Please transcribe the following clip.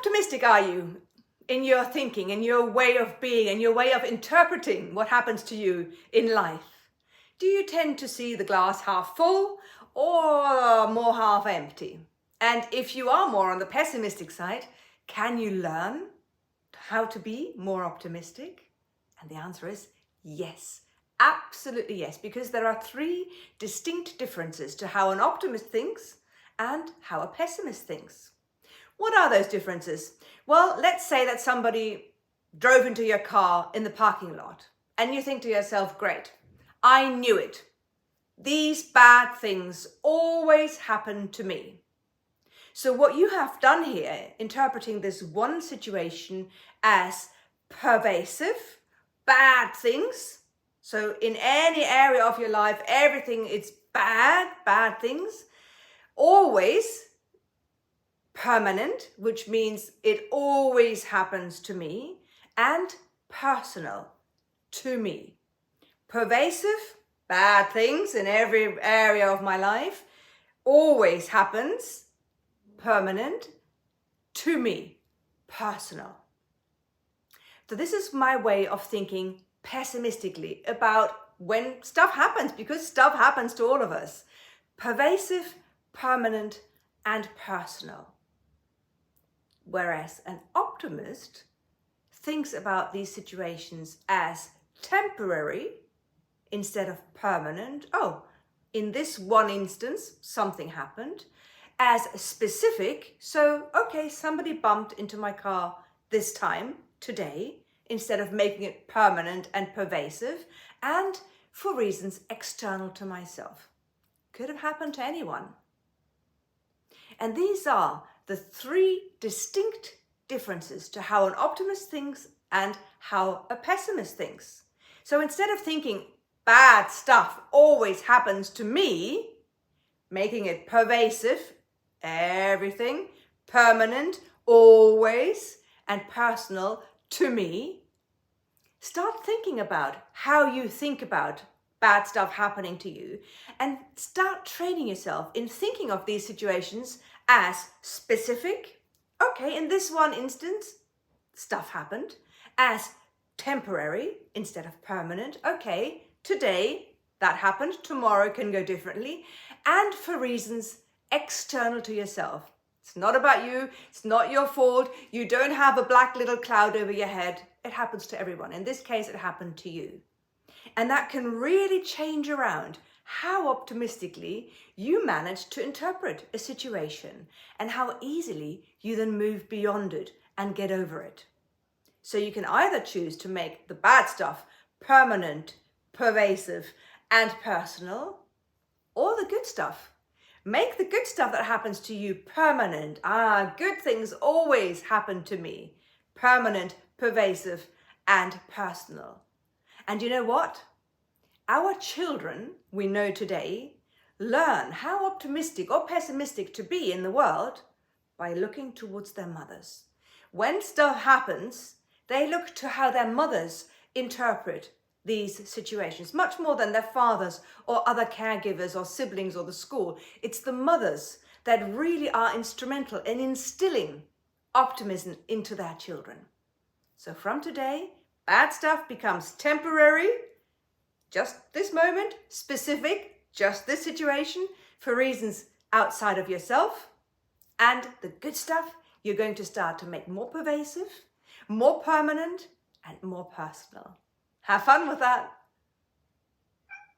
optimistic are you in your thinking, in your way of being, in your way of interpreting what happens to you in life? Do you tend to see the glass half full or more half empty? And if you are more on the pessimistic side, can you learn how to be more optimistic? And the answer is yes, absolutely yes, because there are three distinct differences to how an optimist thinks and how a pessimist thinks. What are those differences? Well, let's say that somebody drove into your car in the parking lot and you think to yourself, great, I knew it. These bad things always happen to me. So what you have done here, interpreting this one situation as pervasive, bad things. So in any area of your life, everything is bad things. Always permanent, which means it always happens to me, and personal, to me. Pervasive, bad things in every area of my life, always happens, permanent, to me, personal. So this is my way of thinking pessimistically about when stuff happens, because stuff happens to all of us. Pervasive, permanent, and personal. Whereas an optimist thinks about these situations as temporary instead of permanent. Oh, in this one instance, something happened. As specific, so, okay, somebody bumped into my car this time, today, instead of making it permanent and pervasive, and for reasons external to myself. Could have happened to anyone. And these are the three distinct differences to how an optimist thinks and how a pessimist thinks. So instead of thinking bad stuff always happens to me, making it pervasive, everything, permanent, always, and personal, to me, start thinking about how you think about bad stuff happening to you, and start training yourself in thinking of these situations as specific. Okay, in this one instance, stuff happened. As temporary instead of permanent. Okay, today that happened, tomorrow can go differently. And for reasons external to yourself. It's not about you, it's not your fault, you don't have a black little cloud over your head. It happens to everyone. In this case, it happened to you. And that can really change around how optimistically you manage to interpret a situation and how easily you then move beyond it and get over it. So you can either choose to make the bad stuff permanent, pervasive, and personal, or the good stuff. Make the good stuff that happens to you permanent. Good things always happen to me. Permanent, pervasive, and personal. And you know what? Our children, we know today, learn how optimistic or pessimistic to be in the world by looking towards their mothers. When stuff happens, they look to how their mothers interpret these situations, much more than their fathers or other caregivers or siblings or the school. It's the mothers that really are instrumental in instilling optimism into their children. So from today, bad stuff becomes temporary, just this moment, specific, just this situation, for reasons outside of yourself. And the good stuff, you're going to start to make more pervasive, more permanent, and more personal. Have fun with that.